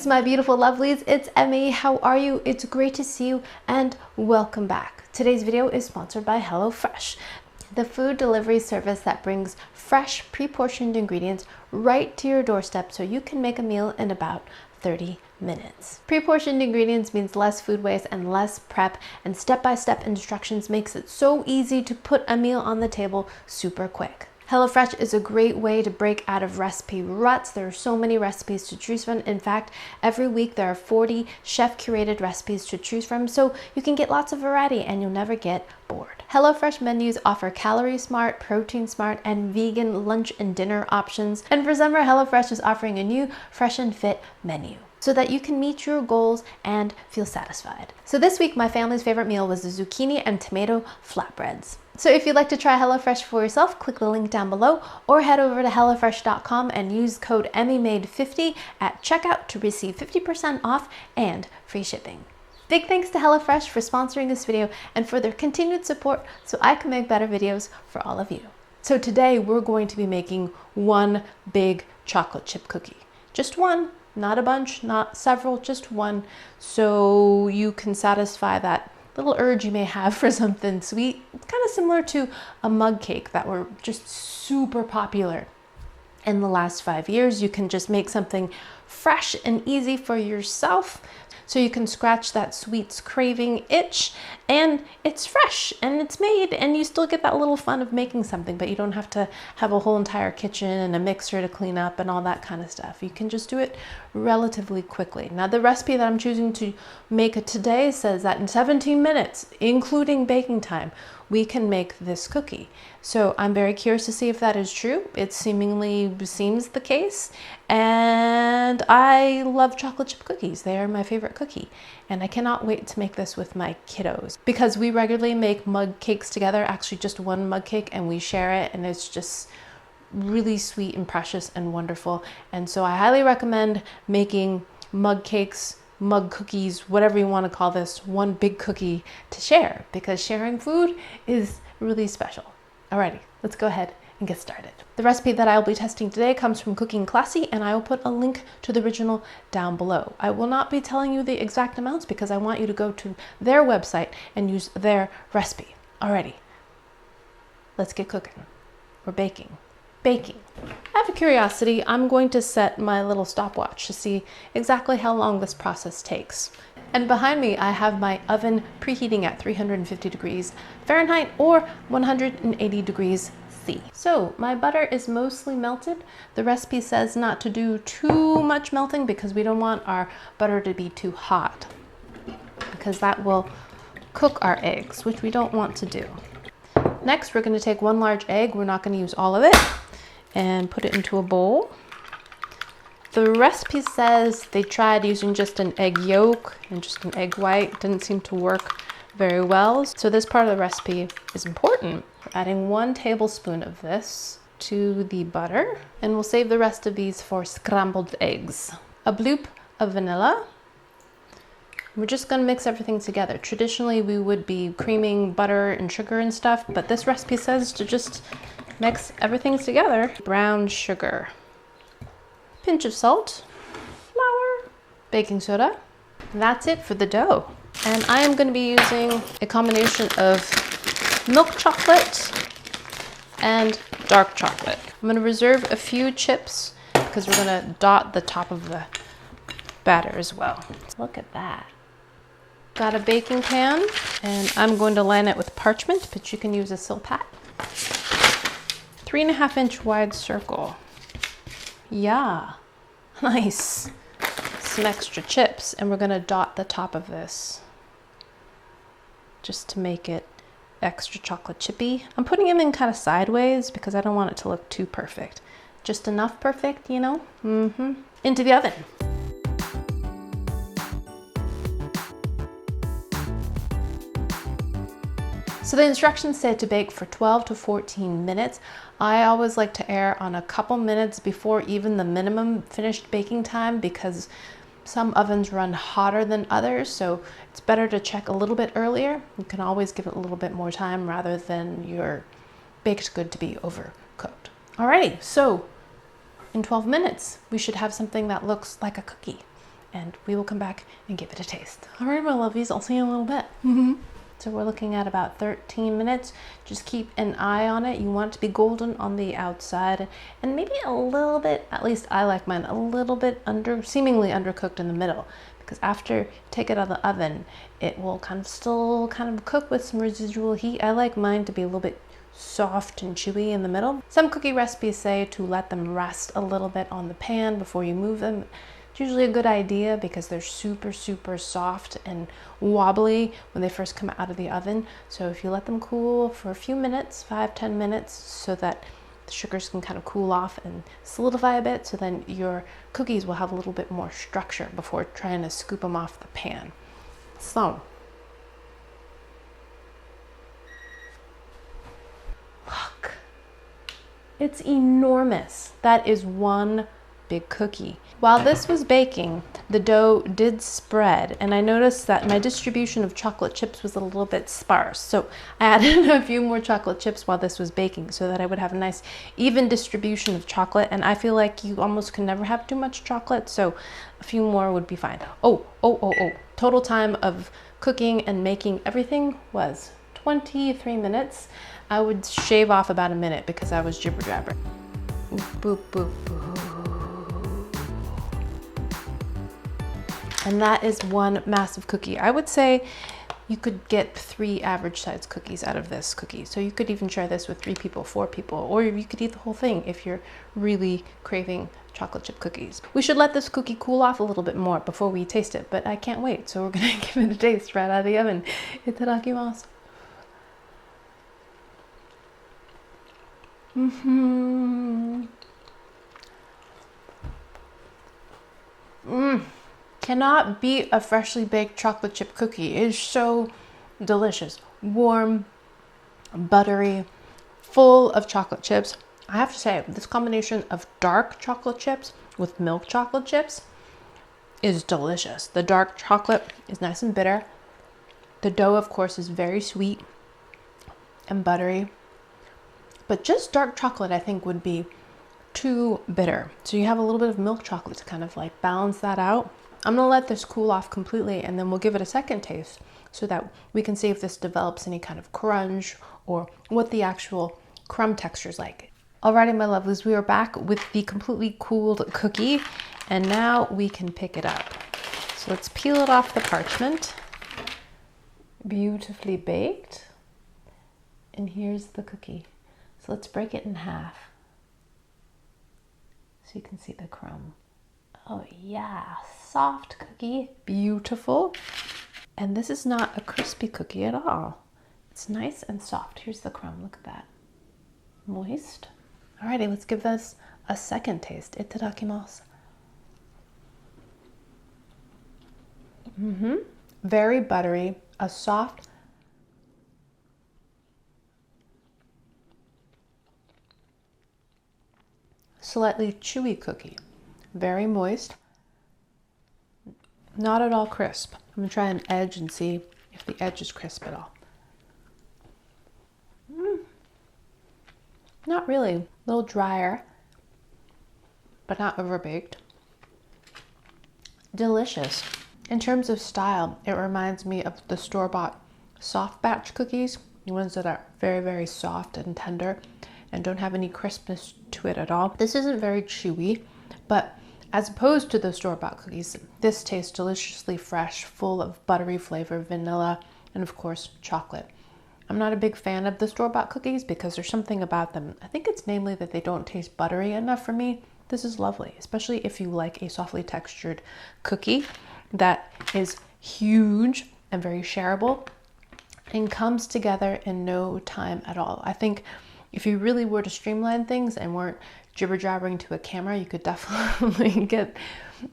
Greetings, my beautiful lovelies. It's Emmy. How are you? It's great to see you and welcome back. Today's video is sponsored by HelloFresh, the food delivery service that brings fresh, pre-portioned ingredients right to your doorstep so you can make a meal in about 30 minutes. Pre-portioned ingredients means less food waste and less prep, and step-by-step instructions makes it so easy to put a meal on the table super quick. HelloFresh is a great way to break out of recipe ruts. There are so many recipes to choose from. In fact, every week there are 40 chef-curated recipes to choose from, so you can get lots of variety and you'll never get bored. HelloFresh menus offer calorie smart, protein smart, and vegan lunch and dinner options. And for summer, HelloFresh is offering a new Fresh and Fit menu, so that you can meet your goals and feel satisfied. So this week, my family's favorite meal was the zucchini and tomato flatbreads. So if you'd like to try HelloFresh for yourself, click the link down below or head over to hellofresh.com and use code emmymade50 at checkout to receive 50% off and free shipping. Big thanks to HelloFresh for sponsoring this video and for their continued support so I can make better videos for all of you. So today we're going to be making one big chocolate chip cookie. Just one. Not a bunch, not several, just one, so you can satisfy that little urge you may have for something sweet. It's kind of similar to a mug cake that were just super popular in the last 5 years. You can just make something fresh and easy for yourself so you can scratch that sweets craving itch, and it's fresh and it's made, and you still get that little fun of making something, but you don't have to have a whole entire kitchen and a mixer to clean up and all that kind of stuff. You can just do it relatively quickly. Now, the recipe that I'm choosing to make today says that in 17 minutes, including baking time, we can make this cookie. So I'm very curious to see if that is true. It seemingly seems the case. And I love chocolate chip cookies. They are my favorite cookie. And I cannot wait to make this with my kiddos because we regularly make mug cakes together, actually just one mug cake, and we share it, and it's just really sweet and precious and wonderful. And so I highly recommend making mug cakes, mug cookies, whatever you want to call this, one big cookie to share, because sharing food is really special. Alrighty, let's go ahead and get started. The recipe that I will be testing today comes from Cooking Classy, and I will put a link to the original down below. I will not be telling you the exact amounts because I want you to go to their website and use their recipe. Alrighty, let's get cooking. We're baking. Out of curiosity, I'm going to set my little stopwatch to see exactly how long this process takes. And behind me, I have my oven preheating at 350 degrees Fahrenheit or 180 degrees C. So my butter is mostly melted. The recipe says not to do too much melting because we don't want our butter to be too hot, because that will cook our eggs, which we don't want to do. Next, we're going to take one large egg. We're not going to use all of it, and put it into a bowl. The recipe says they tried using just an egg yolk and just an egg white. Didn't seem to work very well. So this part of the recipe is important. We're adding 1 tablespoon of this to the butter, and we'll save the rest of these for scrambled eggs. A bloop of vanilla. We're just gonna mix everything together. Traditionally, we would be creaming butter and sugar and stuff, but this recipe says to just mix everything together. Brown sugar, pinch of salt, flour, baking soda. And that's it for the dough. And I am going to be using a combination of milk chocolate and dark chocolate. I'm going to reserve a few chips because we're going to dot the top of the batter as well. Look at that. Got a baking pan, and I'm going to line it with parchment, but you can use a Silpat. 3.5 inch wide circle. Yeah, nice. Some extra chips, and we're gonna dot the top of this just to make it extra chocolate chippy. I'm putting them in kind of sideways because I don't want it to look too perfect. Just enough perfect, you know? Into the oven. So the instructions say to bake for 12 to 14 minutes. I always like to err on a couple minutes before even the minimum finished baking time because some ovens run hotter than others, so it's better to check a little bit earlier. You can always give it a little bit more time rather than your baked good to be overcooked. Alrighty, so in 12 minutes, we should have something that looks like a cookie. and we will come back and give it a taste. All right, my lovies, I'll see you in a little bit. So we're looking at about 13 minutes. Just keep an eye on it. You want it to be golden on the outside and maybe a little bit, at least I like mine, a little bit seemingly undercooked in the middle, because after you take it out of the oven, it will still cook with some residual heat. I like mine to be a little bit soft and chewy in the middle. Some cookie recipes say to let them rest a little bit on the pan before you move them. It's usually a good idea because they're super soft and wobbly when they first come out of the oven. So if you let them cool for a few minutes, 5-10 minutes, so that the sugars can kind of cool off and solidify a bit, so then your cookies will have a little bit more structure before trying to scoop them off the pan. So look, it's enormous. That is one big cookie. While this was baking, the dough did spread, and I noticed that my distribution of chocolate chips was a little bit sparse. So I added a few more chocolate chips while this was baking so that I would have a nice even distribution of chocolate. And I feel like you almost can never have too much chocolate, so a few more would be fine. Oh. Total time of cooking and making everything was 23 minutes. I would shave off about a minute because I was jibber jabber. Boop, boop, boop. And that is one massive cookie. I would say you could get 3 average size cookies out of this cookie. So you could even share this with 3 people, 4 people, or you could eat the whole thing if you're really craving chocolate chip cookies. We should let this cookie cool off a little bit more before we taste it, but I can't wait. So we're gonna give it a taste right out of the oven. Itadakimasu. Cannot beat a freshly baked chocolate chip cookie. It is so delicious. Warm, buttery, full of chocolate chips. I have to say, this combination of dark chocolate chips with milk chocolate chips is delicious. The dark chocolate is nice and bitter. The dough, of course, is very sweet and buttery. But just dark chocolate, I think, would be too bitter. So you have a little bit of milk chocolate to kind of like balance that out. I'm gonna let this cool off completely, and then we'll give it a second taste so that we can see if this develops any kind of crunch or what the actual crumb texture is like. Alrighty, my lovelies, we are back with the completely cooled cookie, and now we can pick it up. So let's peel it off the parchment. Beautifully baked. And here's the cookie. So let's break it in half so you can see the crumb. Oh yeah, soft cookie, beautiful. And this is not a crispy cookie at all. It's nice and soft. Here's the crumb, look at that. Moist. Alrighty, let's give this a second taste. Itadakimasu. Very buttery, a soft, slightly chewy cookie. Very moist, not at all crisp. I'm gonna try an edge and see if the edge is crisp at all. Not really, a little drier, but not overbaked. Delicious. In terms of style, it reminds me of the store-bought soft batch cookies, the ones that are very soft and tender and don't have any crispness to it at all. This isn't very chewy, but as opposed to the store-bought cookies, this tastes deliciously fresh, full of buttery flavor, vanilla, and of course, chocolate. I'm not a big fan of the store-bought cookies because there's something about them. I think it's mainly that they don't taste buttery enough for me. This is lovely, especially if you like a softly textured cookie that is huge and very shareable and comes together in no time at all. I think if you really were to streamline things and weren't jibber-jabbering to a camera, you could definitely get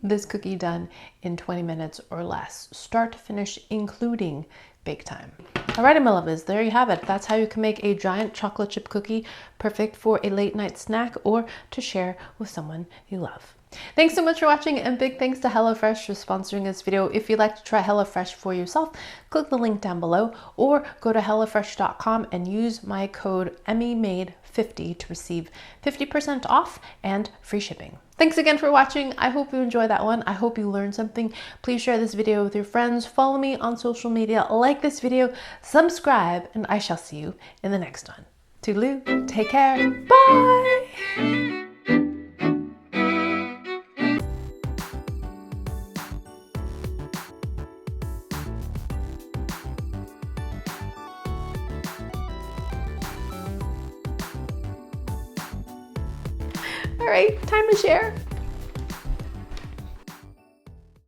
this cookie done in 20 minutes or less, start to finish, including bake time. Alrighty, my lovers, there you have it. That's how you can make a giant chocolate chip cookie, perfect for a late night snack or to share with someone you love. Thanks so much for watching, and big thanks to HelloFresh for sponsoring this video. If you'd like to try HelloFresh for yourself, click the link down below or go to hellofresh.com and use my code emmymade50 to receive 50% off and free shipping. Thanks again for watching. I hope you enjoyed that one. I hope you learned something. Please share this video with your friends. Follow me on social media, like this video, subscribe, and I shall see you in the next one. Toodaloo, take care, bye! All right, time to share.